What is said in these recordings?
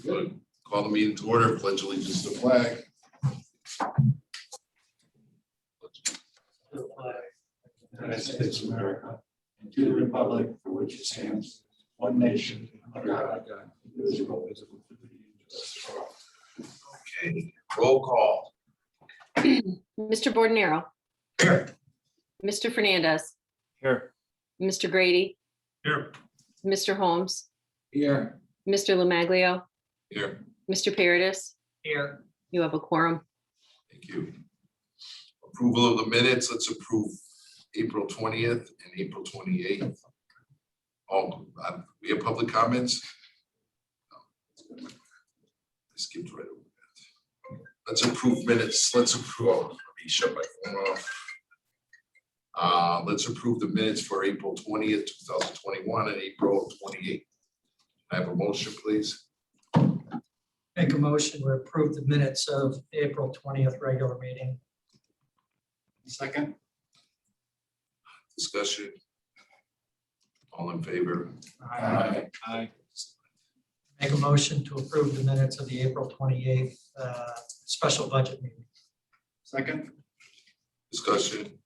Good. Call the meeting to order, pledge allegiance to the flag. United States of America, and to the republic for which it stands, one nation, under God, indivisible, with liberty and justice for all. Okay, roll call. Mr. Bordenero, Here. Mr. Fernandez, Here. Mr. Grady, Here. Mr. Holmes, Here. Mr. Lamaglio, Here. Mr. Paradis. Here. You have a quorum. Thank you. Approval of the minutes. Let's approve April 20th and April 28th. Oh, we have public comments? No. I skipped right over that. Let's approve minutes. Let's approve, let me shut my phone off. Let's approve the minutes for April 20th, 2021 and April 28th. I have a motion, please. Make a motion to approve the minutes of April 20th regular meeting. Second. Discussion. All in favor? Aye. Make a motion to approve the minutes of the April 28th special budget meeting. Second. Discussion.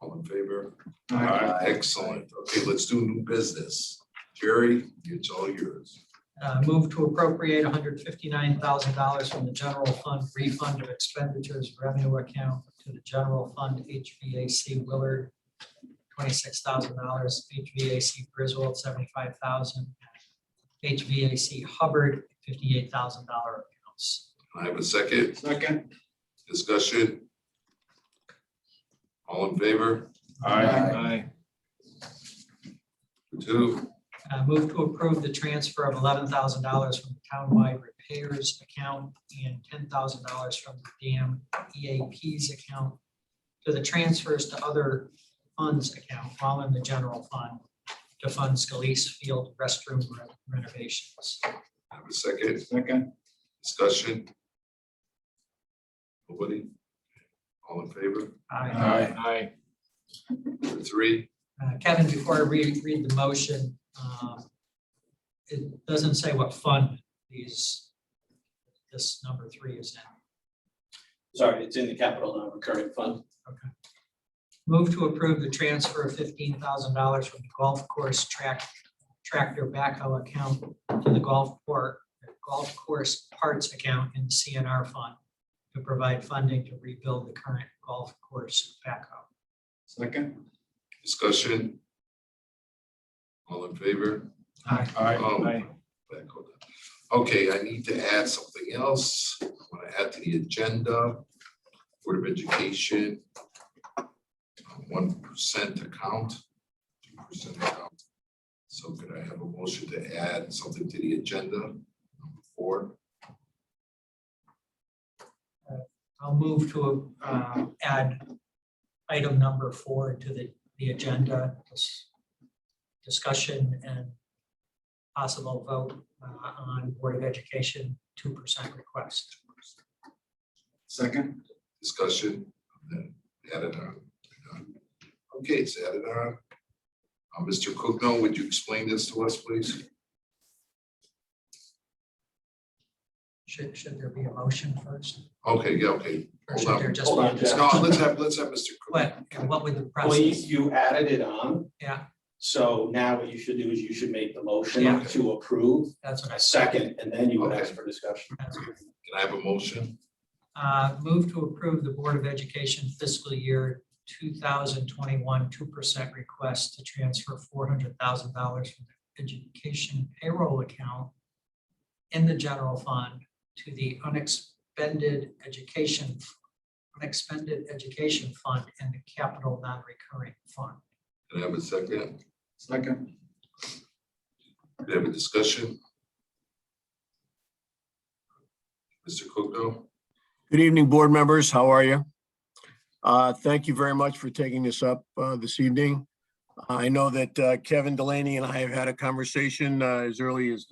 All in favor? Excellent. Okay, let's do new business. Jerry, it's all yours. Move to appropriate $159,000 from the general fund refund of expenditures revenue account to the general fund HVAC Willard, $26,000, HVAC Griswold, $75,000, HVAC Hubbard, $58,000 accounts. I have a second. Second. Discussion. All in favor? Aye. Two. Move to approve the transfer of $11,000 from the townwide repairs account and $10,000 from the dam EAPs account to the transfers to other funds account while in the general fund to fund Scalise Field restroom renovations. I have a second. Second. Discussion. Nobody? All in favor? Aye. Three. Kevin, before I read the motion, it doesn't say what fund this number 3 is in. Sorry, it's in the capital non-recurring fund. Move to approve the transfer of $15,000 from the golf course tractor backhoe account to the golf course parts account in the CNR fund to provide funding to rebuild the current golf course backhoe. Second. Discussion. All in favor? Oh, back on that. Okay, I need to add something else. I want to add to the agenda. Board of Education. 1% account, 2% account. So could I have a motion to add something to the agenda? Number 4. I'll move to add item number 4 to the agenda, discussion and possible vote on Board of Education 2% request. Second. Discussion, then added on. Okay, it's added on. Mr. Cookno, would you explain this to us, please? Should there be a motion first? Okay, yeah, okay. Or Hold should on. there just Hold be on, a Jeff. No, discussion? let's have Mr. Cookno. What would the Well, you, process? you added it on, Yeah, so now what you should do is you should make the motion Yeah. to approve that's what I a said. second, and then you would Okay. ask for discussion. Can I have a motion? Move to approve the Board of Education fiscal year 2021 2% request to transfer $400,000 from the education payroll account in the general fund to the unexpended education fund and the capital non-recurring fund. Can I have a second? Second. Can I have a discussion? Mr. Cookno? Good evening, board members. How are you? Thank you very much for taking this up this evening. I know that Kevin Delaney and I have had a conversation as early as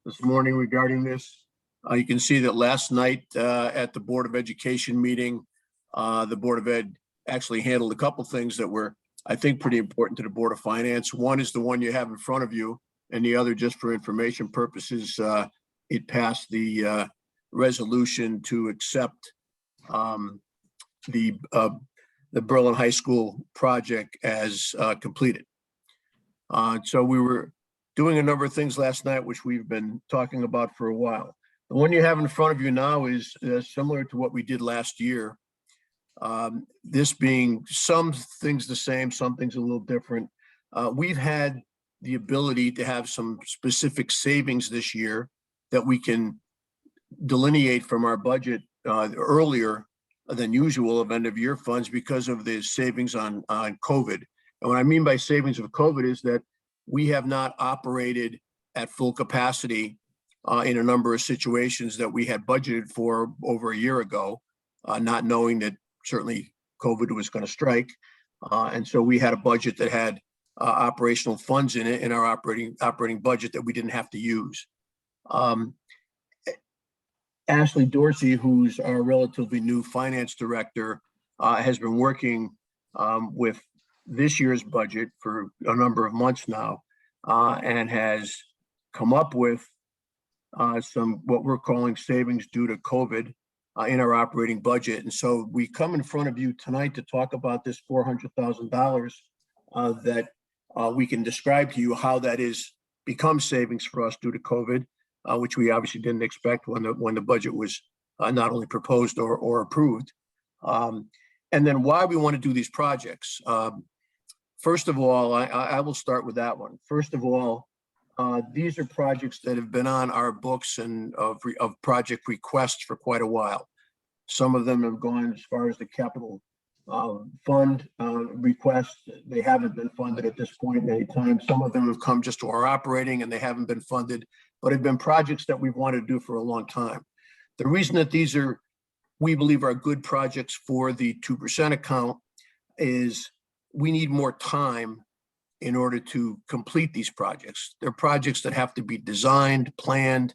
this morning regarding this. You can see that last night at the Board of Education meeting, the Board of Ed actually handled a couple things that were, I think, pretty important to the Board of Finance. One is the one you have in front of you, and the other, just for information purposes, it passed the resolution to accept the Berlin High School project as completed. So we were doing a number of things last night, which we've been talking about for a while. The one you have in front of you now is similar to what we did last year. This being some things the same, some things a little different. We've had the ability to have some specific savings this year that we can delineate from our budget earlier than usual of end of year funds because of the savings on COVID. And what I mean by savings of COVID is that we have not operated at full capacity in a number of situations that we had budgeted for over a year ago, not knowing that certainly COVID was going to strike. And so we had a budget that had operational funds in it in our operating budget that we didn't have to use. Ashley Dorsey, who's our relatively new finance director, has been working with this year's budget for a number of months now, and has come up with some what we're calling savings due to COVID in our operating budget. And so we come in front of you tonight to talk about this $400,000 that we can describe to you how that is become savings for us due to COVID, which we obviously didn't expect when the budget was not only proposed or approved. And then why we want to do these projects. First of all, I will start with that one. First of all, these are projects that have been on our books and of project requests for quite a while. Some of them have gone as far as the capital fund requests. They haven't been funded at this point in any time. Some of them have come just to our operating and they haven't been funded, but have been projects that we've wanted to do for a long time. The reason that these are, we believe, are good projects for the 2% account is we need more time in order to complete these projects. They're projects that have to be designed, planned,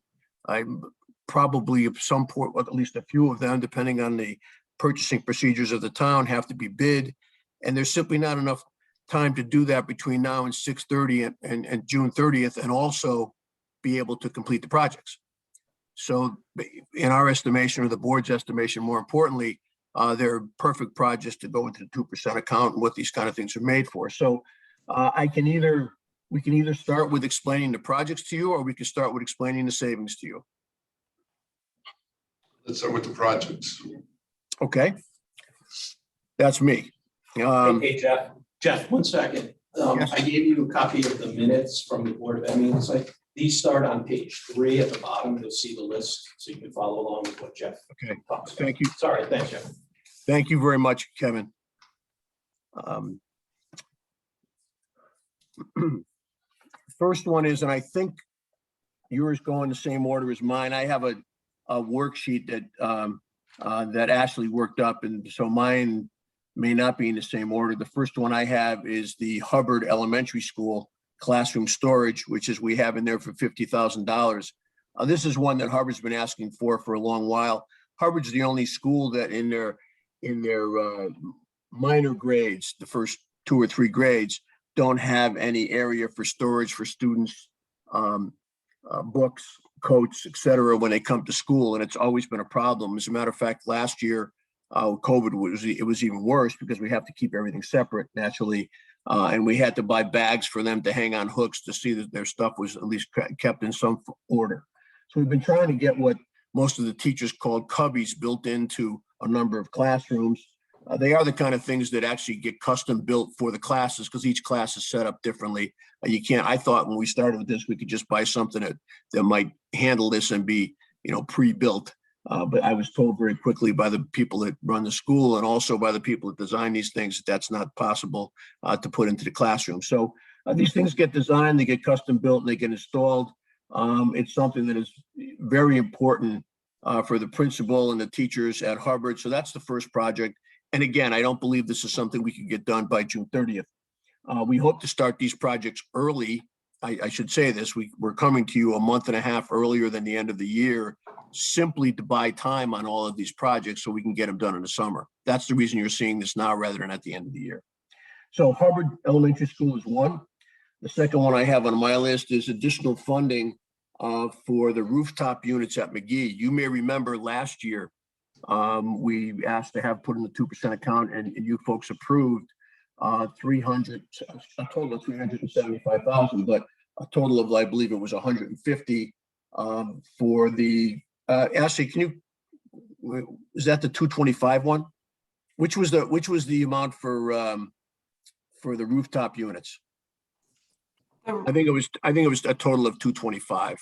probably at some point, at least a few of them, depending on the purchasing procedures of the town, have to be bid. And there's simply not enough time to do that between now and 6/30 and June 30th, and also be able to complete the projects. So in our estimation, or the board's estimation, more importantly, they're perfect projects to go into the 2% account and what these kind of things are made for. So we can either start with explaining the projects to you, or we can start with explaining the savings to you. Let's start with the projects. Okay. That's me. Hey, Jeff, 1 second. Yes. I gave you a copy of the minutes from the Board of Ed meetings. Like, these start on page 3 at the bottom. You'll see the list, so you can follow along with what Jeff Okay. talks about. Thank you. Sorry, thanks, Jeff. Thank you very much, Kevin. First one is, and I think yours go in the same order as mine. I have a worksheet that Ashley worked up, and so mine may not be in the same order. The first one I have is the Hubbard Elementary School classroom storage, which is we have in there for $50,000. This is one that Hubbard's been asking for a long while. Hubbard's the only school that in their minor grades, the first 2 or 3 grades, don't have any area for storage for students, books, coats, etc. when they come to school, and it's always been a problem. As a matter of fact, last year, COVID was even worse because we have to keep everything separate naturally, and we had to buy bags for them to hang on hooks to see that their stuff was at least kept in some order. So we've been trying to get what most of the teachers called cubbies built into a number of classrooms. They are the kind of things that actually get custom built for the classes because each class is set up differently. You can't, I thought when we started with this, we could just buy something that might handle this and be, pre-built. But I was told very quickly by the people that run the school and also by the people that design these things, that that's not possible to put into the classroom. So these things get designed, they get custom built, and they get installed. It's something that is very important for the principal and the teachers at Hubbard. So that's the first project. And again, I don't believe this is something we can get done by June 30th. We hope to start these projects early. I should say this, we're coming to you a month and a half earlier than the end of the year, simply to buy time on all of these projects so we can get them done in the summer. That's the reason you're seeing this now rather than at the end of the year. So Hubbard Elementary School is one. The second one I have on my list is additional funding for the rooftop units at McGee. You may remember last year, we asked to have put in the 2% account and you folks approved a total of 375,000, but a total of, I believe it was 150 for the, Ashley, is that the 225 one? Which was the amount for the rooftop units? I think it was a total of 225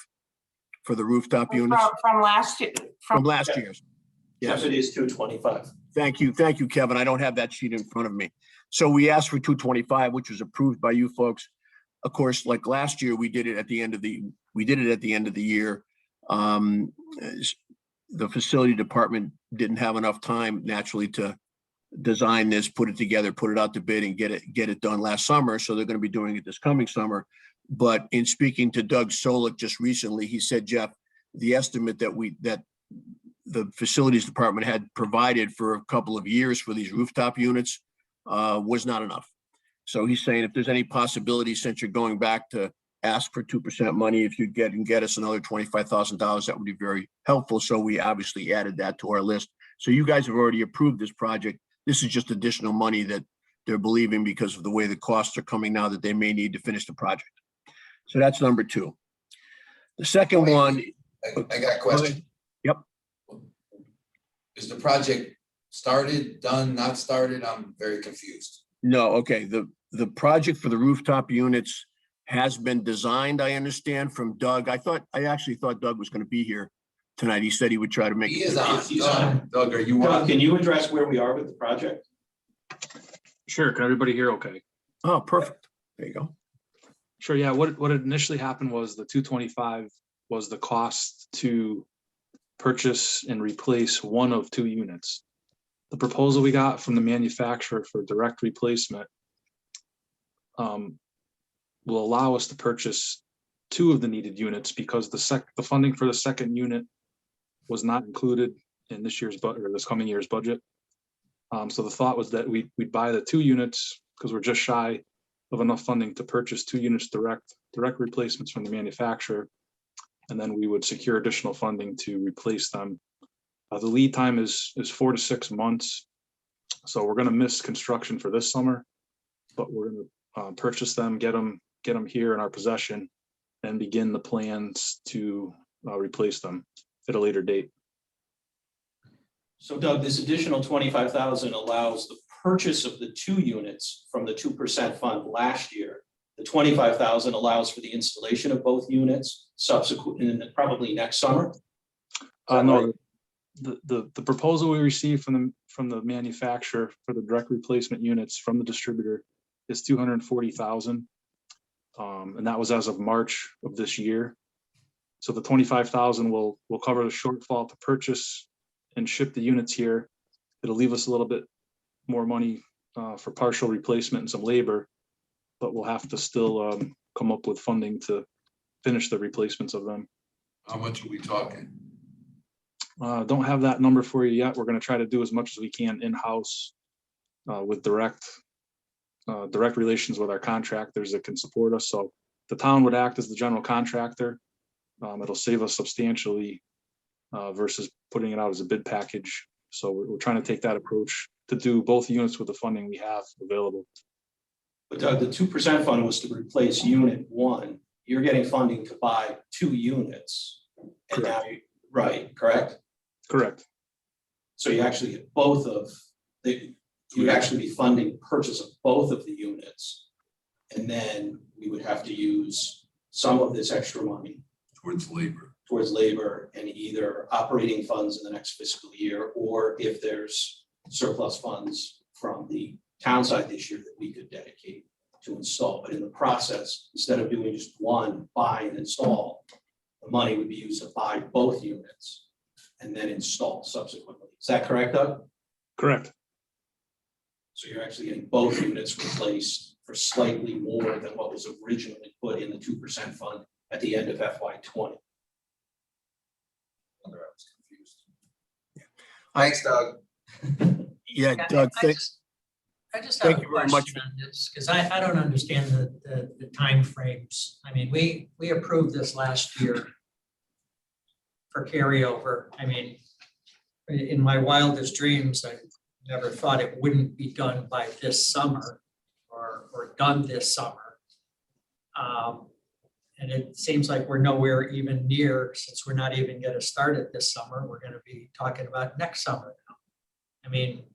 for the rooftop units From last year, from last year's. Yes, Yes, it is 225. thank you, Kevin. I don't have that sheet in front of me. So we asked for 225, which was approved by you folks. Of course, like last year, we did it at the end of the year. The facility department didn't have enough time naturally to design this, put it together, put it out to bid and get it done last summer. So they're going to be doing it this coming summer. But in speaking to Doug Solik just recently, he said, Jeff, the estimate that the facilities department had provided for a couple of years for these rooftop units was not enough. So he's saying if there's any possibility, since you're going back to ask for 2% money, if you get us another $25,000, that would be very helpful. So we obviously added that to our list. So you guys have already approved this project. This is just additional money that they're believing because of the way the costs are coming now that they may need to finish the project. So that's number two. The second one. I got a question. Yep. Is the project started, done, not started? I'm very confused. No, okay. The project for the rooftop units has been designed, I understand, from Doug. I actually thought Doug was going to be here tonight. He said he would try to make. He is on. He's on. Doug, are you Doug, on? can you address where we are with the project? Sure. Can everybody hear okay? Oh, perfect. There you go. Sure. Yeah. What initially happened was the 225 was the cost to purchase and replace one of two units. The proposal we got from the manufacturer for direct replacement will allow us to purchase two of the needed units because the funding for the second unit was not included in this year's budget or this coming year's budget. So the thought was that we'd buy the two units because we're just shy of enough funding to purchase two units direct replacements from the manufacturer. And then we would secure additional funding to replace them. The lead time is 4 to 6 months. So we're going to miss construction for this summer, but we're going to purchase them, get them here in our possession and begin the plans to replace them at a later date. So Doug, this additional 25,000 allows the purchase of the two units from the 2% fund last year. The 25,000 allows for the installation of both units subsequent, and probably next summer. No, the proposal we received from the manufacturer for the direct replacement units from the distributor is 240,000. And that was as of March of this year. So the 25,000 will cover the shortfall to purchase and ship the units here. It'll leave us a little bit more money for partial replacement and some labor, but we'll have to still come up with funding to finish the replacements of them. How much are we talking? Don't have that number for you yet. We're going to try to do as much as we can in-house with direct relations with our contractors that can support us. So the town would act as the general contractor. It'll save us substantially versus putting it out as a bid package. So we're trying to take that approach to do both units with the funding we have available. But Doug, the 2% fund was to replace unit one. You're getting funding to buy two units. And now, right, correct? Correct. So you actually get both of the, you'd actually be funding purchase of both of the units. And then we would have to use some of this extra money Towards labor and either operating funds in the next fiscal year, or if there's surplus funds from the town side this year that we could dedicate to install. But in the process, instead of doing just one, buy and install, the money would be used to buy both units and then install subsequently. Is that correct, Doug? Correct. So you're actually getting both units replaced for slightly more than what was originally put in the 2% fund at the end of FY20. I was confused. Thanks, Doug. Yeah, Doug, I just have Thank a you very much. question on this, because I don't understand the timeframes. I mean, we approved this last year. for carryover. I mean, in my wildest dreams, I never thought it wouldn't be done by this summer or done this summer. And it seems like we're nowhere even near, since we're not even gonna start it this summer, we're gonna be talking about next summer now. I mean,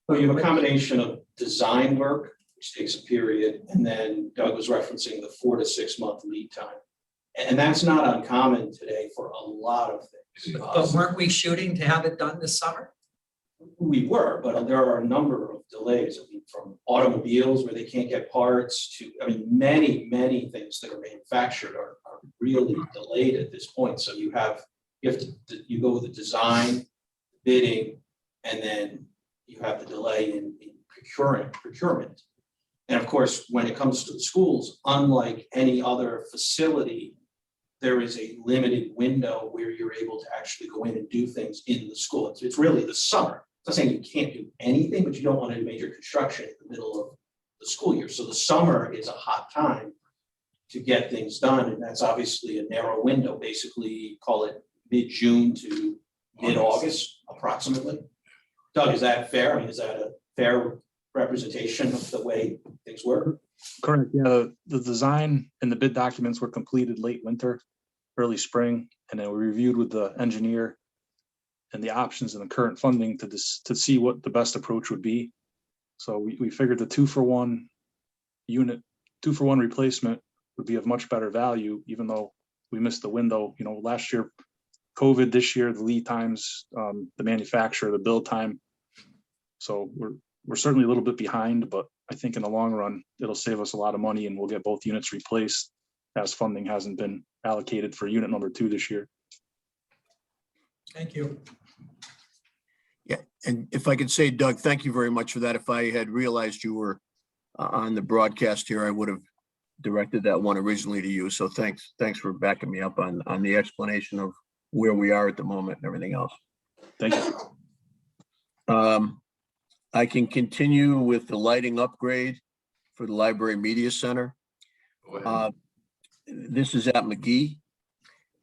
Well, you have a combination of design work, which takes a period, and then Doug was referencing the 4 to 6 month lead time. And that's not uncommon today for a lot of things. but weren't we shooting to have it done this summer? We were, but there are a number of delays, I mean, from automobiles where they can't get parts to, I mean, many things that are manufactured are really delayed at this point. So you have to, you go with the design, bidding, and then you have the delay in procurement. And of course, when it comes to the schools, unlike any other facility, there is a limited window where you're able to actually go in and do things in the school. It's really the summer. It's not saying you can't do anything, but you don't want to do major construction in the middle of the school year. So the summer is a hot time to get things done. And that's obviously a narrow window, basically call it mid-June to mid-August approximately. Doug, is that fair? I mean, is that a fair representation of the way things work? Correct, yeah, the design and the bid documents were completed late winter, early spring, and then we reviewed with the engineer and the options and the current funding to see what the best approach would be. So we figured the 2-for-1 unit, 2-for-1 replacement would be of much better value, even though we missed the window. You know, last year, COVID, this year, the lead times, the manufacturer, the build time. So we're certainly a little bit behind, but I think in the long run, it'll save us a lot of money and we'll get both units replaced as funding hasn't been allocated for unit number 2 this year. Thank you. Yeah, and if I could say, Doug, thank you very much for that. If I had realized you were on the broadcast here, I would have directed that one originally to you. So thanks for backing me up on the explanation of where we are at the moment and everything else. Thank you. I can continue with the lighting upgrade for the Library Media Center. Go ahead. This is at McGee.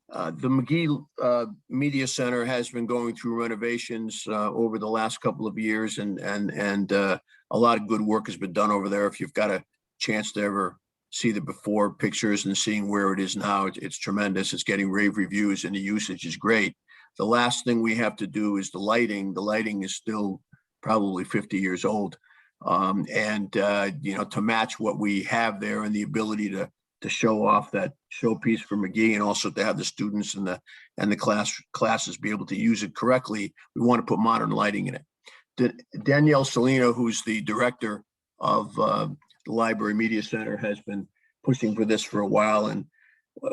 The McGee Media Center has been going through renovations over the last couple of years, and a lot of good work has been done over there. If you've got a chance to ever see the before pictures and seeing where it is now, it's tremendous. It's getting rave reviews and the usage is great. The last thing we have to do is the lighting. The lighting is still probably 50 years old. You know, to match what we have there and the ability to show off that showpiece for McGee, and also to have the students and the classes be able to use it correctly, we want to put modern lighting in it. Danielle Salino, who's the director of the Library Media Center, has been pushing for this for a while, and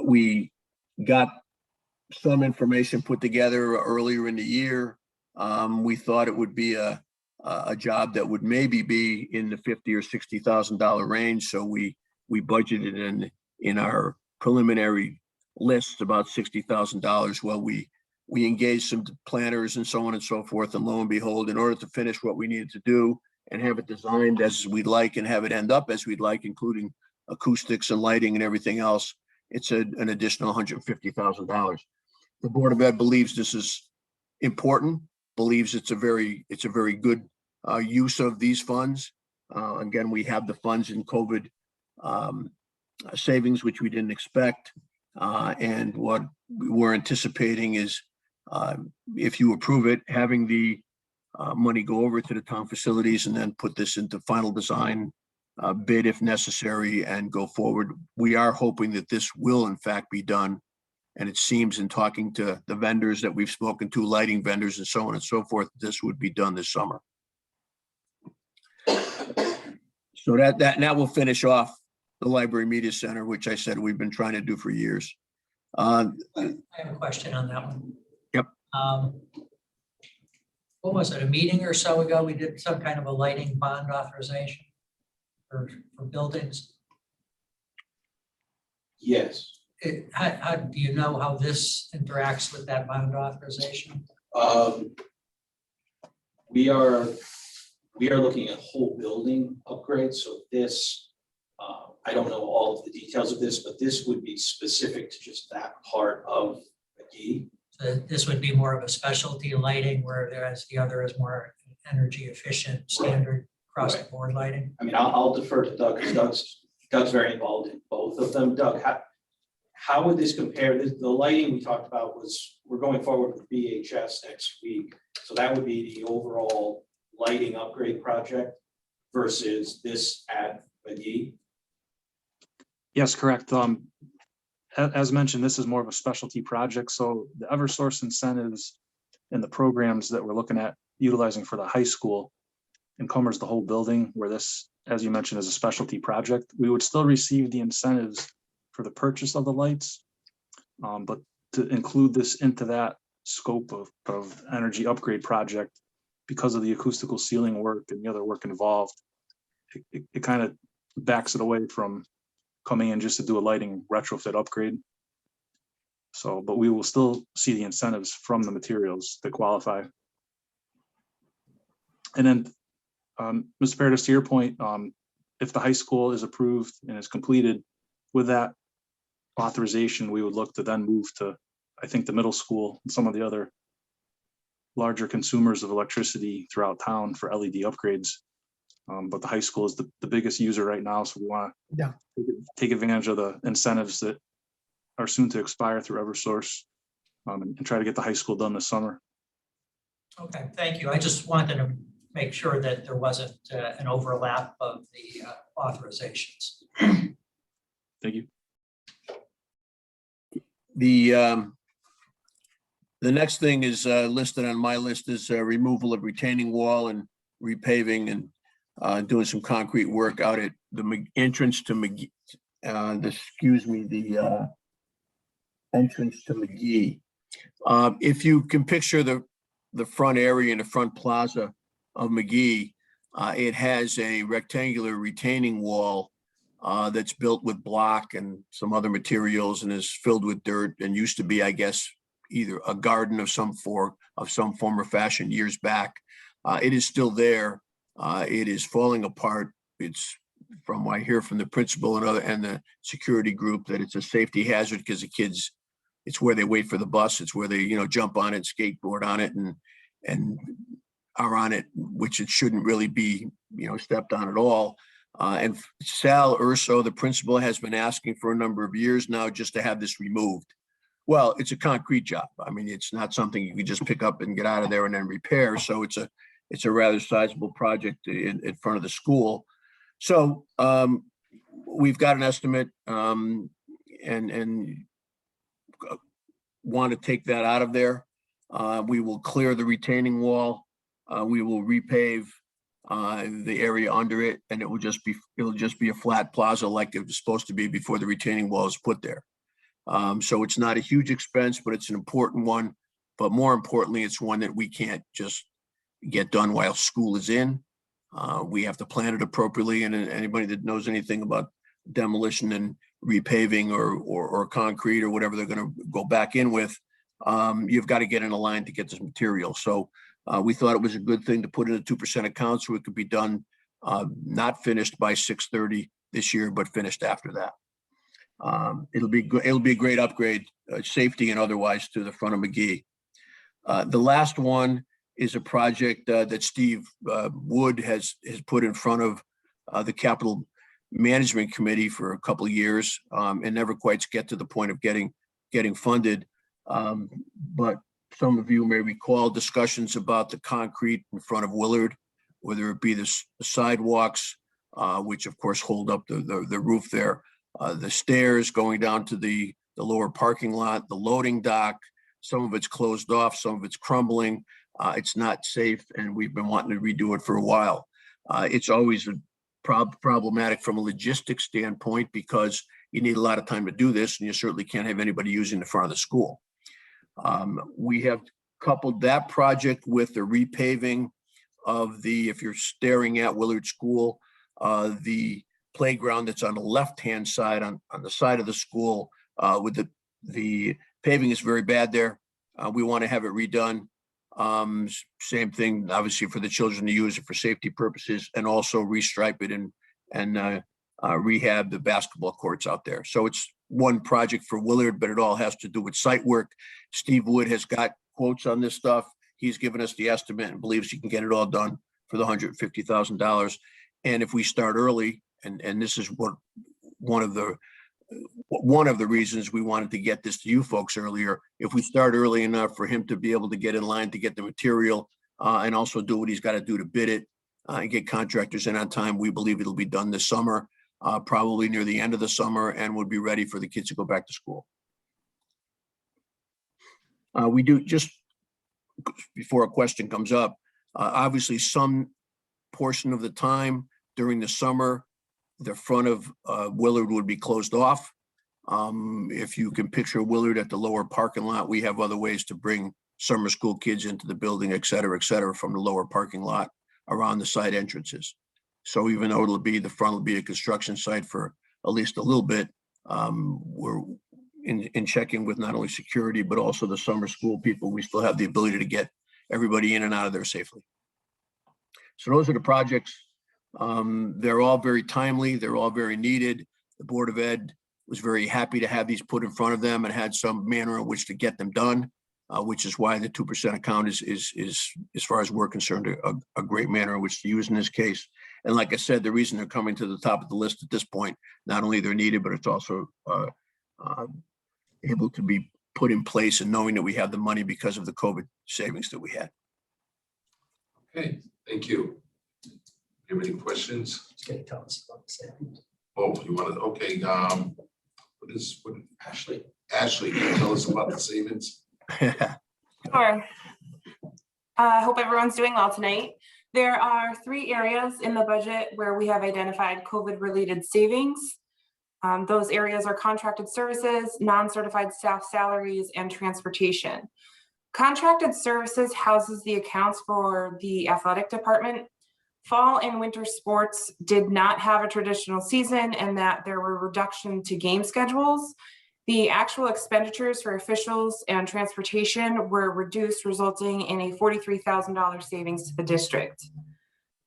we got some information put together earlier in the year. We thought it would be a job that would maybe be in the $50,000 or $60,000 range. So we budgeted in our preliminary list about $60,000. Well, we engaged some planners and so on and so forth. And lo and behold, in order to finish what we needed to do and have it designed as we'd like and have it end up as we'd like, including acoustics and lighting and everything else, it's an additional $150,000. The Board of Ed believes this is important, believes it's a very good use of these funds. Again, we have the funds in COVID savings, which we didn't expect. And what we're anticipating is, if you approve it, having the money go over to the town facilities and then put this into final design, bid if necessary, and go forward. We are hoping that this will in fact be done. And it seems, in talking to the vendors that we've spoken to, lighting vendors and so on and so forth, this would be done this summer. So that will finish off the Library Media Center, which I said we've been trying to do for years. I have a question on that one. Yep. What was it, a meeting or so ago, we did some kind of a lighting bond authorization for buildings? Yes. How do you know how this interacts with that bond authorization? We are looking at whole building upgrades. So this, I don't know all of the details of this, but this would be specific to just that part of McGee. So this would be more of a specialty lighting, whereas the other is more energy efficient, standard across the board lighting. I mean, I'll defer to Doug, because Doug's very involved in both of them. Doug, how would this compare? The lighting we talked about was, we're going forward with BHS next week. So that would be the overall lighting upgrade project versus this at McGee. Yes, correct. As mentioned, this is more of a specialty project, so the Eversource incentives and the programs that we're looking at utilizing for the high school encumbers the whole building, where this, as you mentioned, is a specialty project. We would still receive the incentives for the purchase of the lights, but to include this into that scope of energy upgrade project, because of the acoustical ceiling work and the other work involved, it kind of backs it away from coming in just to do a lighting retrofit upgrade. So, but we will still see the incentives from the materials that qualify. And then, Mr. Paradis, to your point, if the high school is approved and is completed with that authorization, we would look to then move to, I think, the middle school and some of the other larger consumers of electricity throughout town for LED upgrades. But the high school is the biggest user right now, so we want to take advantage of the incentives that are soon to expire through Eversource, and try to get the high school done this summer. Okay, thank you. I just wanted to make sure that there wasn't an overlap of the authorizations. Thank you. The next thing is listed on my list is removal of retaining wall and repaving and doing some concrete work out at the entrance to McGee. The entrance to McGee. If you can picture the front area and the front plaza of McGee, it has a rectangular retaining wall that's built with block and some other materials and is filled with dirt and used to be, I guess, either a garden of some form or fashion years back. It is still there. It is falling apart. It's, from what I hear from the principal and the security group, that it's a safety hazard because the kids, it's where they wait for the bus. It's where they, jump on it, skateboard on it, and are on it, which it shouldn't really be, stepped on at all. And Sal Urso, the principal, has been asking for a number of years now just to have this removed. Well, it's a concrete job. I mean, it's not something you can just pick up and get out of there and then repair. So it's a rather sizable project in front of the school. So we've got an estimate and want to take that out of there. We will clear the retaining wall. We will repave the area under it, and it'll just be a flat plaza like it was supposed to be before the retaining wall is put there. So it's not a huge expense, but it's an important one. But more importantly, it's one that we can't just get done while school is in. We have to plan it appropriately, and anybody that knows anything about demolition and repaving or concrete or whatever they're going to go back in with, you've got to get in a line to get this material. So we thought it was a good thing to put in a 2% account so it could be done, not finished by 6/30 this year, but finished after that. It'll be a great upgrade, safety and otherwise, to the front of McGee. The last one is a project that Steve Wood has put in front of the Capital Management Committee for a couple of years, and never quite get to the point of getting funded. But some of you may recall discussions about the concrete in front of Willard, whether it be the sidewalks, which of course hold up the roof there, the stairs going down to the lower parking lot, the loading dock. Some of it's closed off, some of it's crumbling. It's not safe, and we've been wanting to redo it for a while. It's always problematic from a logistics standpoint because you need a lot of time to do this, and you certainly can't have anybody using the front of the school. We have coupled that project with the repaving of if you're staring at Willard School, the playground that's on the left-hand side on the side of the school, with the paving is very bad there. We want to have it redone. Same thing, obviously, for the children to use it for safety purposes, and also restripe it and rehab the basketball courts out there. So it's one project for Willard, but it all has to do with site work. Steve Wood has got quotes on this stuff. He's given us the estimate and believes he can get it all done for the $150,000. And if we start early, and this is what one of the reasons we wanted to get this to you folks earlier, if we start early enough for him to be able to get in line to get the material and also do what he's got to do to bid it and get contractors in on time, we believe it'll be done this summer, probably near the end of the summer, and would be ready for the kids to go back to school. We do, just before a question comes up, obviously some portion of the time during the summer, the front of Willard would be closed off. If you can picture Willard at the lower parking lot, we have other ways to bring summer school kids into the building, et cetera, from the lower parking lot around the side entrances. So even though the front will be a construction site for at least a little bit, we're in checking with not only security, but also the summer school people. We still have the ability to get everybody in and out of there safely. So those are the projects. They're all very timely. They're all very needed. The Board of Ed was very happy to have these put in front of them and had some manner in which to get them done, which is why the 2% account is, as far as we're concerned, a great manner in which to use in this case. And like I said, the reason they're coming to the top of the list at this point, not only they're needed, but it's also able to be put in place and knowing that we have the money because of the COVID savings that we had. Okay, thank you. Do you have any questions? Just gonna tell us about the savings. Oh, you wanted, okay, what Ashley. Ashley, can you tell us about the savings? Sure. I hope everyone's doing well tonight. There are 3 areas in the budget where we have identified COVID-related savings. Those areas are contracted services, non-certified staff salaries, and transportation. Contracted services houses the accounts for the athletic department. Fall and winter sports did not have a traditional season, and that there were reductions to game schedules. The actual expenditures for officials and transportation were reduced, resulting in a $43,000 savings to the district.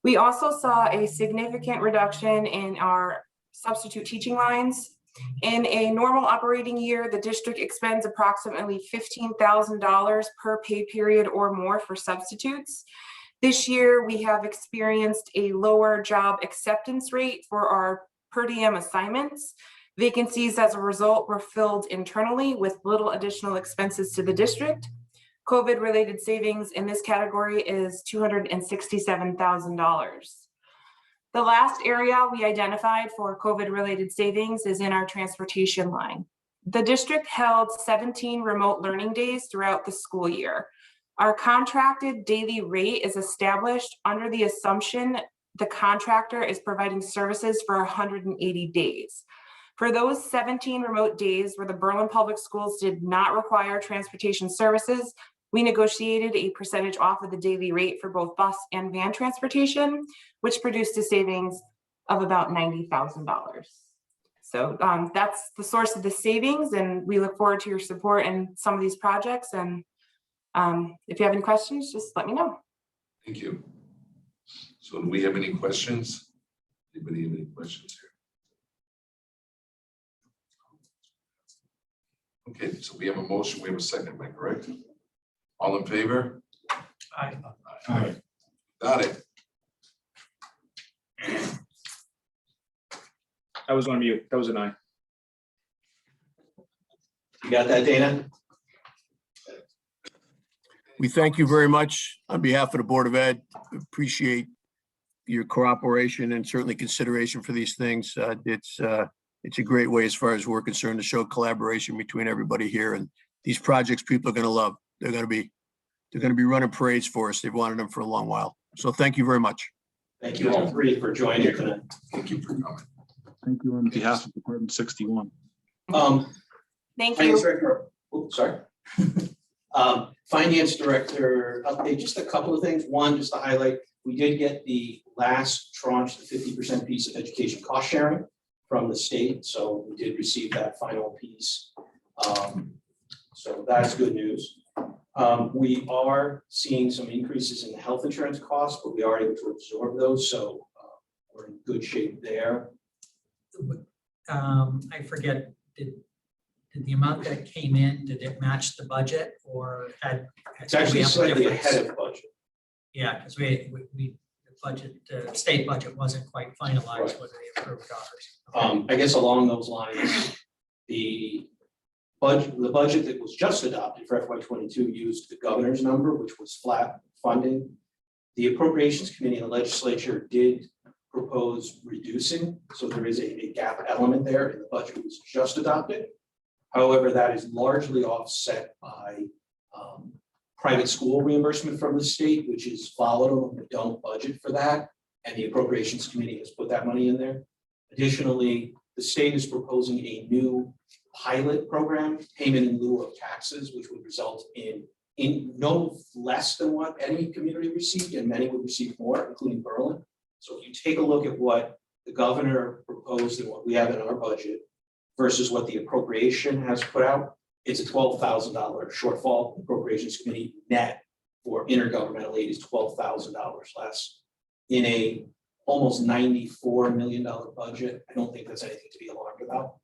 We also saw a significant reduction in our substitute teaching lines. In a normal operating year, the district expends approximately $15,000 per pay period or more for substitutes. This year, we have experienced a lower job acceptance rate for our per diem assignments. Vacancies as a result were filled internally with little additional expenses to the district. COVID-related savings in this category is $267,000. The last area we identified for COVID-related savings is in our transportation line. The district held 17 remote learning days throughout the school year. Our contracted daily rate is established under the assumption the contractor is providing services for 180 days. For those 17 remote days where the Berlin Public Schools did not require transportation services, we negotiated a percentage off of the daily rate for both bus and van transportation, which produced a savings of about $90,000. So that's the source of the savings, and we look forward to your support in some of these projects. And if you have any questions, just let me know. Thank you. So do we have any questions? Anybody have any questions here? Okay, so we have a motion, we have a second, am I correct? All in favor? Aye. Aye. Got it. I was on mute. That was an aye. You got that, Dana? We thank you very much on behalf of the Board of Ed. Appreciate your cooperation and certainly consideration for these things. It's a great way, as far as we're concerned, to show collaboration between everybody here. And these projects people are going to love. They're going to be running parades for us. They've wanted them for a long while. So thank you very much. Thank you all 3 for joining tonight. Thank you for coming. Thank you on behalf of Department 61. Thank Finance you. Director, oops, sorry. Finance Director update, just a couple of things. One, just to highlight, we did get the last tranche, the 50% piece of education cost sharing from the state. So we did receive that final piece. So that's good news. We are seeing some increases in the health insurance costs, but we are able to absorb those. So we're in good shape there. I forget, Did the amount that came in, did it match the budget or had? It's actually we have a slightly difference? ahead of budget. Yeah, because the budget, the state budget wasn't quite finalized Right. whether they approved ours. I guess along those lines, the budget that was just adopted for FY '22 used the governor's number, which was flat funding. The Appropriations Committee and the legislature did propose reducing, so there is a gap element there in the budget that was just adopted. However, that is largely offset by private school reimbursement from the state, which is volatile, and we don't budget for that. And the Appropriations Committee has put that money in there. Additionally, the state is proposing a new pilot program, payment in lieu of taxes, which would result in no less than what any community received, and many would receive more, including Berlin. So if you take a look at what the governor proposed and what we have in our budget versus what the appropriation has put out, it's a $12,000 shortfall. The Appropriations Committee net for intergovernmental aid is $12,000 less. In a almost $94 million budget, I don't think that's anything to be alarmed about.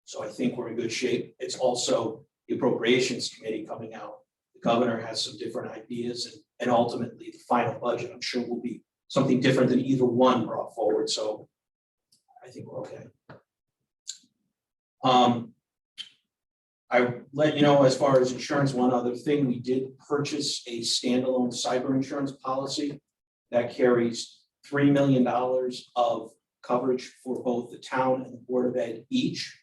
So I think we're in good shape. It's also the Appropriations Committee coming out. The governor has some different ideas, and ultimately the final budget, I'm sure, will be something different than either one brought forward. So I think we're okay. I let you know, as far as insurance, one other thing, we did purchase a standalone cyber insurance policy that carries $3 million of coverage for both the town and the Board of Ed each.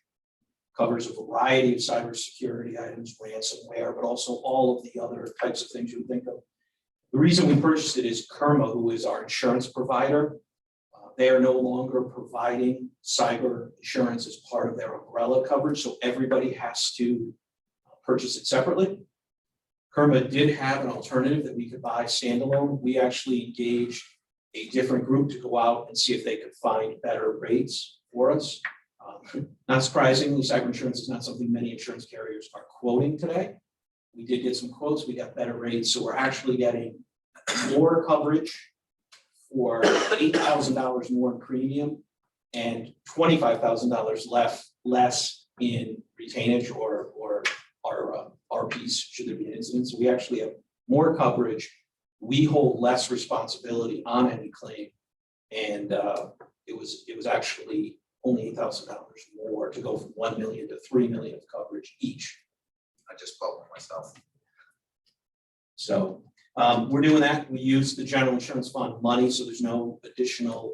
Covers a variety of cybersecurity items, ransomware, but also all of the other types of things you would think of. The reason we purchased it is Kerma, who is our insurance provider. They are no longer providing cyber insurance as part of their umbrella coverage, so everybody has to purchase it separately. Kerma did have an alternative that we could buy standalone. We actually engaged a different group to go out and see if they could find better rates for us. Not surprisingly, cyber insurance is not something many insurance carriers are quoting today. We did get some quotes, we got better rates, so we're actually getting more coverage for $8,000 more in premium and $25,000 less in retainage or our piece should there be an incident. So we actually have more coverage. We hold less responsibility on any claim, and it was actually only $8,000 more to go from 1 million to 3 million of coverage each. I just bought one myself. So we're doing that. We use the general insurance fund money, so there's no additional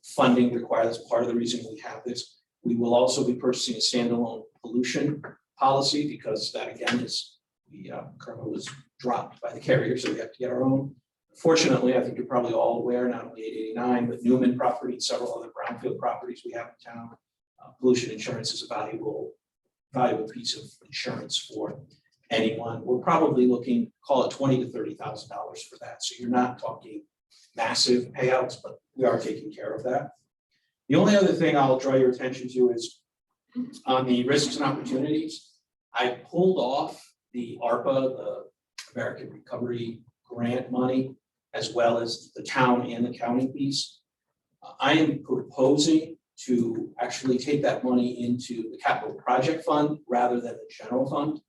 funding required. That's part of the reason we have this. We will also be purchasing a standalone pollution policy because that again is Kerma was dropped by the carrier, so we have to get our own. Fortunately, I think you're probably all aware, not only 889, but Newman property and several other brownfield properties we have in town. Pollution insurance is a valuable piece of insurance for anyone. We're probably looking, call it $20,000 to $30,000 for that. So you're not talking massive payouts, but we are taking care of that. The only other thing I'll draw your attention to is on the risks and opportunities. I pulled off the ARPA, the American Recovery Grant money, as well as the town and the county piece. I am proposing to actually take that money into the capital project fund rather than the general fund.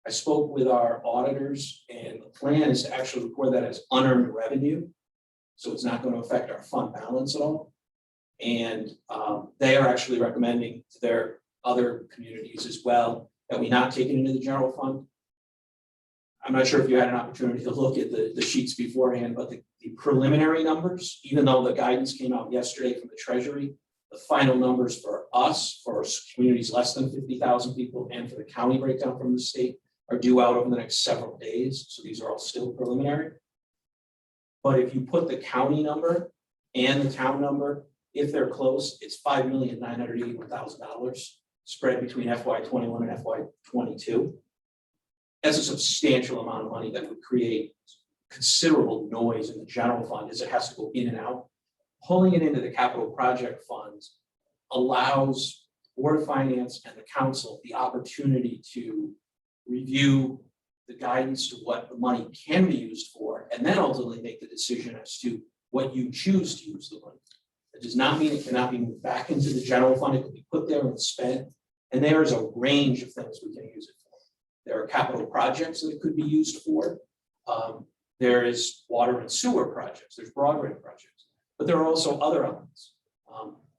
I spoke with our auditors, and the plan is to actually record that as unearned revenue. So it's not going to affect our fund balance at all. And they are actually recommending to their other communities as well that we not take it into the general fund. I'm not sure if you had an opportunity to look at the sheets beforehand, but the preliminary numbers, even though the guidance came out yesterday from the Treasury, the final numbers for us, for communities less than 50,000 people, and for the county breakdown from the state are due out over the next several days. So these are all still preliminary. But if you put the county number and the town number, if they're close, it's $5,981,000 spread between FY21 and FY22. That's a substantial amount of money that would create considerable noise in the general fund as it has to go in and out. Pulling it into the capital project funds allows Board of Finance and the council the opportunity to review the guidance to what the money can be used for, and then ultimately make the decision as to what you choose to use the money. It does not mean it cannot be moved back into the general fund. It could be put there and spent. And there is a range of things we can use it for. There are capital projects that it could be used for. There is water and sewer projects, there's broadband projects, but there are also other elements.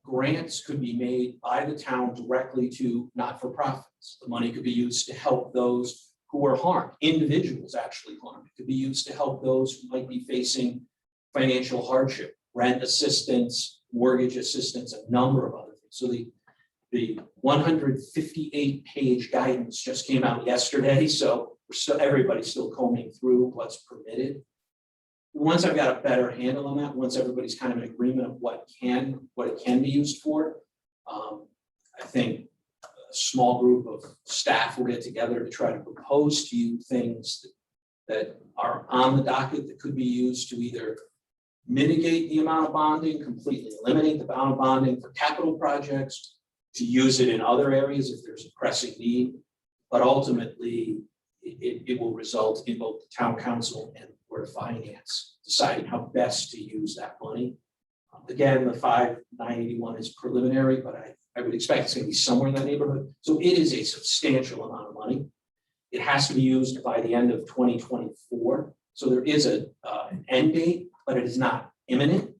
Grants could be made by the town directly to not-for-profits. The money could be used to help those who were harmed, individuals actually harmed. It could be used to help those who might be facing financial hardship, rent assistance, mortgage assistance, a number of other things. So the 158-page guidance just came out yesterday, so everybody's still combing through what's permitted. Once I've got a better handle on that, once everybody's kind of in agreement of what it can be used for, I think a small group of staff will get together to try to propose to you things that are on the docket that could be used to either mitigate the amount of bonding, completely eliminate the amount of bonding for capital projects, to use it in other areas if there's a pressing need. But ultimately, it will result in both the town council and the Board of Finance deciding how best to use that money. Again, the 5,981 is preliminary, but I would expect it's going to be somewhere in that neighborhood. So it is a substantial amount of money. It has to be used by the end of 2024. So there is an end date, but it is not imminent.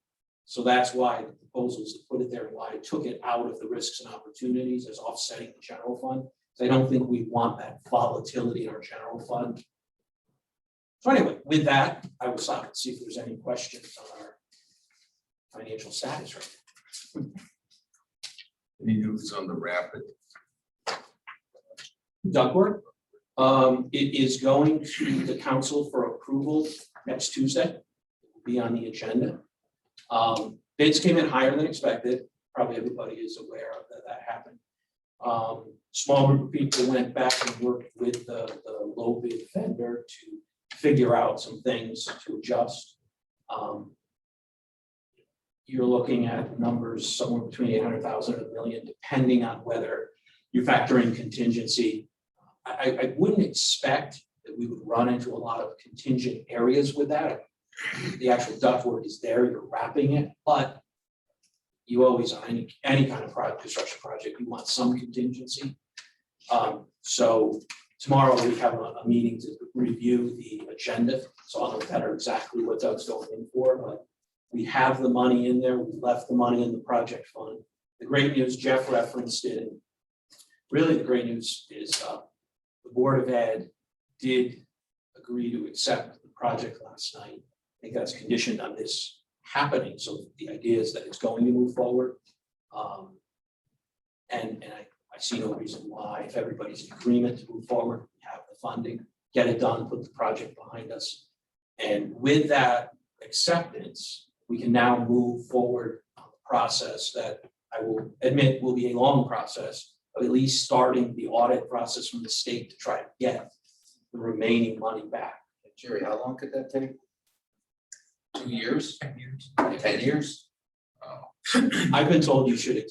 So that's why the proposal is to put it there and why I took it out of the risks and opportunities as offsetting the general fund. So I don't think we want that volatility in our general fund. So anyway, with that, I will stop and see if there's any questions on our financial status right now. Any news on the rapid? Ductwork, it is going to the council for approval next Tuesday. It will be on the agenda. Bids came in higher than expected. Probably everybody is aware of that happened. Small group of people went back and worked with the low bid vendor to figure out some things to adjust. You're looking at numbers somewhere between 800,000 and $1 million, depending on whether you factor in contingency. I wouldn't expect that we would run into a lot of contingent areas with that. The actual ductwork is there, you're wrapping it, but you always, on any kind of construction project, you want some contingency. So tomorrow we have a meeting to review the agenda, so I'll know better exactly what Doug's going in for, but we have the money in there, we left the money in the project fund. The great news, Jeff referenced it, and really the great news is the Board of Ed did agree to accept the project last night. I think that's conditioned on this happening, so the idea is that it's going to move forward. And I see no reason why, if everybody's in agreement to move forward, we have the funding, get it done, put the project behind us. And with that acceptance, we can now move forward on the process that I will admit will be a long process, of at least starting the audit process from the state to try to get the remaining money back. Jerry, how long could that take? 2 years? 10 years. 10 years? I've been told you should,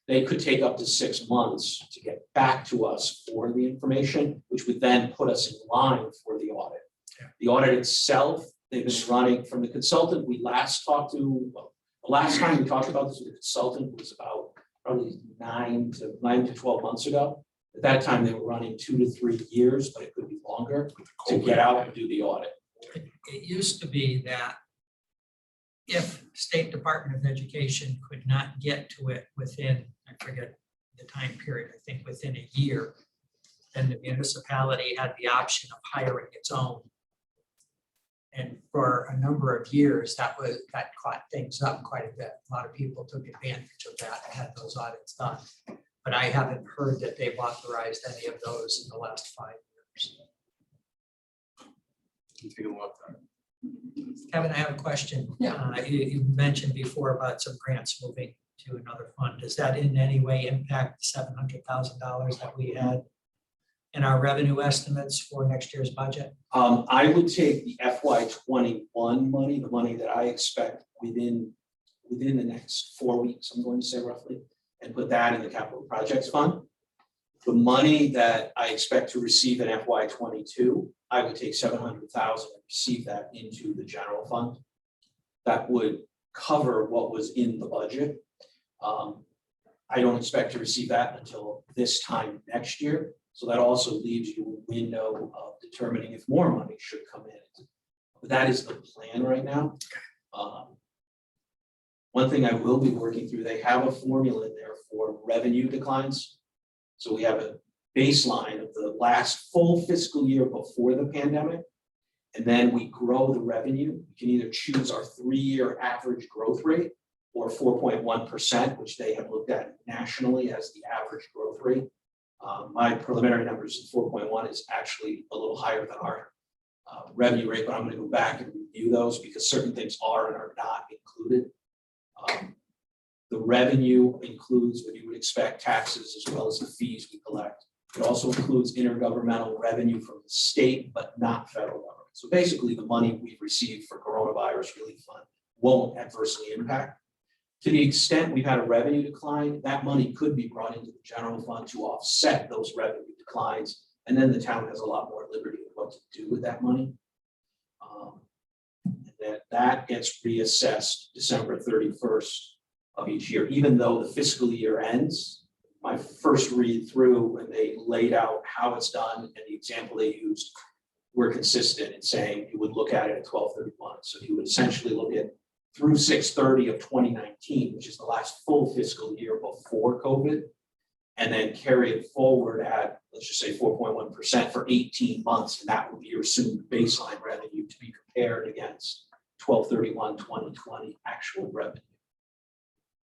they could take up to 6 months to get back to us for the information, which would then put us in line for the audit. Yeah. The audit itself, they've been running from the consultant we last talked to, well, the last time we talked about this with the consultant was about probably 9 to 12 months ago. At that time, they were running 2 to 3 years, but it could be longer to get out and do the audit. It used to be that if State Department of Education could not get to it within, I forget the time period, I think within a year, then the municipality had the option of hiring its own. And for a number of years, that caught things up quite a bit. A lot of people took advantage of that and had those audits done. But I haven't heard that they've authorized any of those in the last 5 years. Kevin, I have a question. Yeah. You mentioned before about some grants moving to another fund. Does that in any way impact the $700,000 that we had in our revenue estimates for next year's budget? I would take the FY21 money, the money that I expect within the next 4 weeks, I'm going to say roughly, and put that in the capital projects fund. The money that I expect to receive in FY22, I would take $700,000 and receive that into the general fund. That would cover what was in the budget. I don't expect to receive that until this time next year. So that also leaves you a window of determining if more money should come in. But that is the plan right now. One thing I will be working through, they have a formula in there for revenue declines. So we have a baseline of the last full fiscal year before the pandemic. And then we grow the revenue. You can either choose our 3-year average growth rate or 4.1%, which they have looked at nationally as the average growth rate. My preliminary numbers, 4.1 is actually a little higher than our revenue rate, but I'm going to go back and review those because certain things are and are not included. The revenue includes what you would expect, taxes as well as the fees we collect. It also includes intergovernmental revenue from the state, but not federal government. So basically the money we've received for coronavirus relief fund won't adversely impact. To the extent we've had a revenue decline, that money could be brought into the general fund to offset those revenue declines. And then the town has a lot more liberty of what to do with that money. And that gets reassessed December 31st of each year, even though the fiscal year ends. My first read through when they laid out how it's done and the example they used were consistent in saying you would look at it at 12/31. So you would essentially look at through 6/30 of 2019, which is the last full fiscal year before COVID, and then carry it forward at, let's just say 4.1% for 18 months. And that would be your assumed baseline revenue to be compared against 12/31/2020 actual revenue.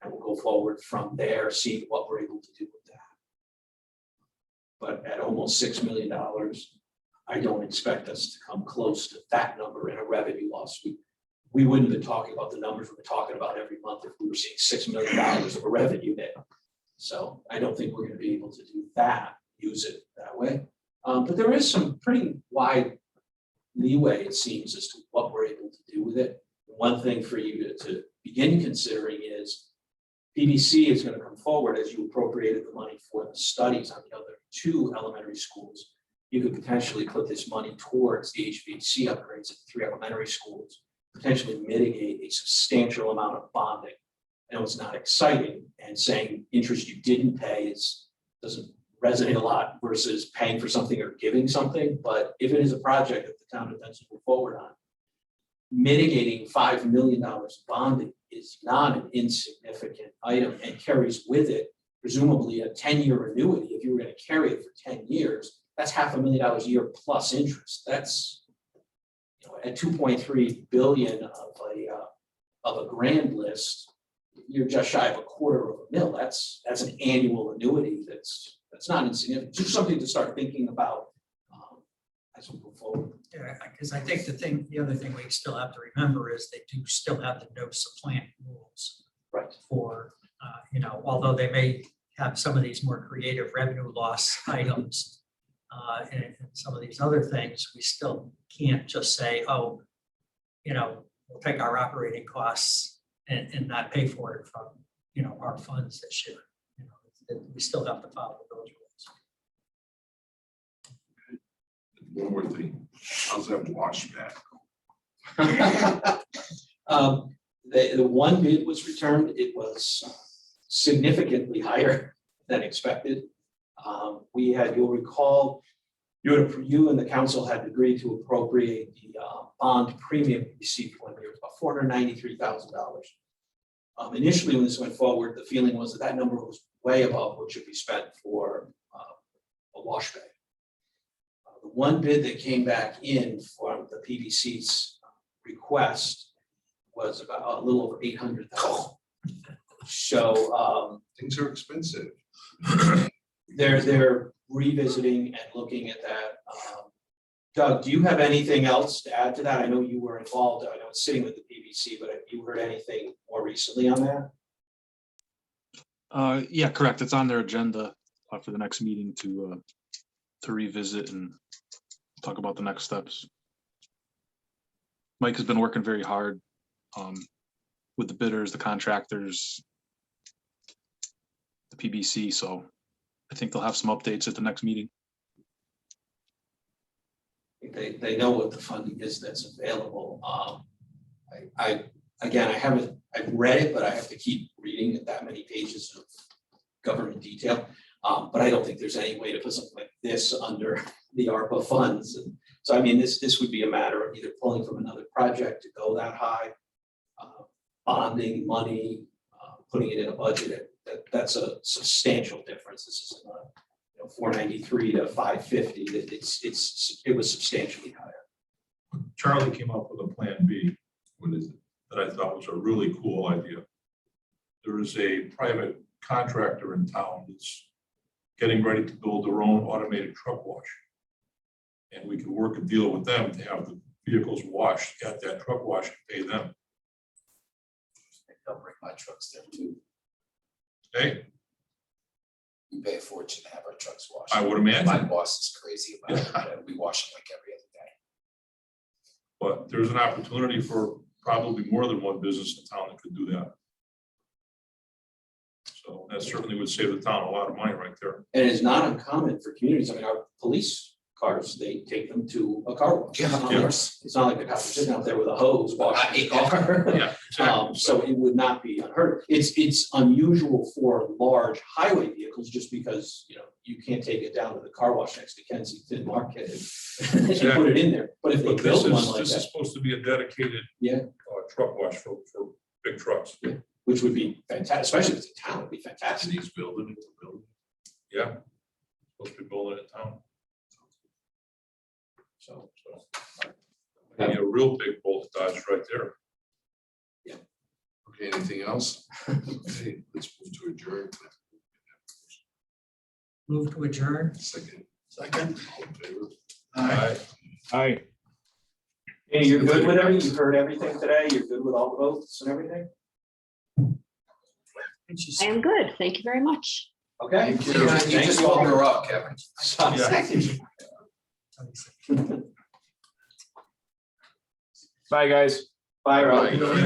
And we'll go forward from there, see what we're able to do with that. But at almost $6 million, I don't expect us to come close to that number in a revenue loss. We wouldn't have been talking about the numbers we're talking about every month if we were seeing $6 million of a revenue hit. So I don't think we're going to be able to do that, use it that way. But there is some pretty wide leeway, it seems, as to what we're able to do with it. One thing for you to begin considering is PBC is going to come forward as you appropriated the money for the studies on the other 2 elementary schools. You could potentially put this money towards the HVAC upgrades at 3 elementary schools, potentially mitigate a substantial amount of bonding. I know it's not exciting, and saying interest you didn't pay doesn't resonate a lot versus paying for something or giving something. But if it is a project that the town intends to move forward on, mitigating $5 million bonding is not an insignificant item and carries with it presumably a 10-year annuity. If you were going to carry it for 10 years, that's $500,000 a year plus interest. That's, you know, at 2.3 billion of a grand list, you're just shy of $250,000. That's an annual annuity. That's not insignificant. Just something to start thinking about as we go forward. Yeah, because I think the other thing we still have to remember is they do still have the no supplant rules. Right. For, although they may have some of these more creative revenue loss items and some of these other things, we still can't just say, oh, we'll take our operating costs and not pay for it from, our funds this year. We still have to follow those rules. One more thing, how's that wash back? The one bid was returned. It was significantly higher than expected. You'll recall, you and the council had agreed to appropriate the bond premium we received 1 year, about $493,000. Initially, when this went forward, the feeling was that number was way above what should be spent for a wash bay. The one bid that came back in from the PBC's request was about a little over $800,000. So Things are expensive. they're revisiting and looking at that. Doug, do you have anything else to add to that? I know you were involved. I know it's sitting with the PBC, but have you heard anything more recently on that? Yeah, correct. It's on their agenda for the next meeting to revisit and talk about the next steps. Mike has been working very hard with the bidders, the contractors, the PBC, so I think they'll have some updates at the next meeting. They know what the funding is that's available. I've read it, but I have to keep reading that many pages government detail. But I don't think there's any way to put something like this under the ARPA funds. And so, I mean, this would be a matter of either pulling from another project to go that high, bonding money, putting it in a budget. That's a substantial difference. This isn't a, 493 to 550. It was substantially higher. Charlie came up with a plan B, what is it, that I thought was a really cool idea. There is a private contractor in town that's getting ready to build their own automated truck wash. And we could work a deal with them to have the vehicles washed at that truck wash and pay them. They'll bring my trucks there too. Hey, We pay a fortune to have our trucks washed. I would My imagine, boss is crazy about it. We wash them like every other day. but there's an opportunity for probably more than one business in town that could do that. So that certainly would save the town a lot of money right there. And it is not uncommon for communities. I mean, our police cars, they take them to a car wash. Yeah, of course. It's not like the cops are sitting out there with a hose washing the car. Yeah, exactly. So it would not be unheard of. It's unusual for large highway vehicles just because, you can't take it down to the car wash next to Kensington Market and put it in there. But if they But this build one is, like this is that, supposed to be a dedicated Yeah. Truck wash for big trucks. which would be fantastic, especially if it's a town, it'd be And fantastic. he's building it, Yeah. Supposed to be building it in town. So, Be a real big bolt Dodge right there. Okay, anything else? Okay, let's move to adjourn. Move to adjourn. Second. Second. All in favor? Aye. Aye. hey, you're good with everything? You've heard everything today? You're good with all the votes and everything? I am good. Thank you very much. Okay. You just woke her up, Kevin. Bye, guys. Bye, Rob.